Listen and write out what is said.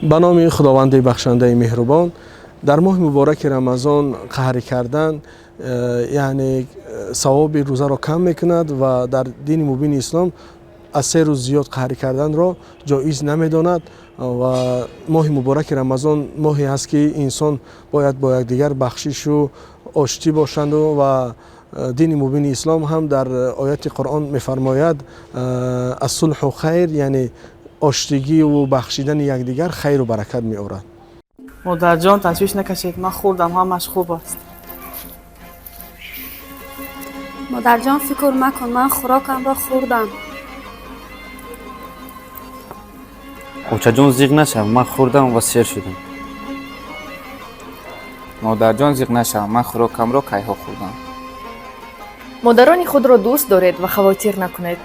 به نام خداوند بخشنده مهربان. در ماه مبارک رمضان قهر کردن یعنی ثواب روزه را کم میکند و در دین مبین اسلام از 3 روز زیاد قهر کردن را جایز نمیداند و ماه مبارک رمضان ماهی است که انسان باید با یکدیگر بخشش و آشتی باشند و دین مبین اسلام هم در آیات قرآن میفرماید الصلح خیر، یعنی آشتگی و بخشیدن یکدیگر خیر و برکت می آورد. مادر جان تشویش نکشید، من خوردم، همش خوب است. مادر جان فکر مکن، من خوراکم را خوردم. خوچه جان زیغ نشو، من خوردم و سیر شدم. مادر جان زیغ نشو، من خوراکم را کیها خوردم. مادران خود را دوست دارید و خواطر نکنید.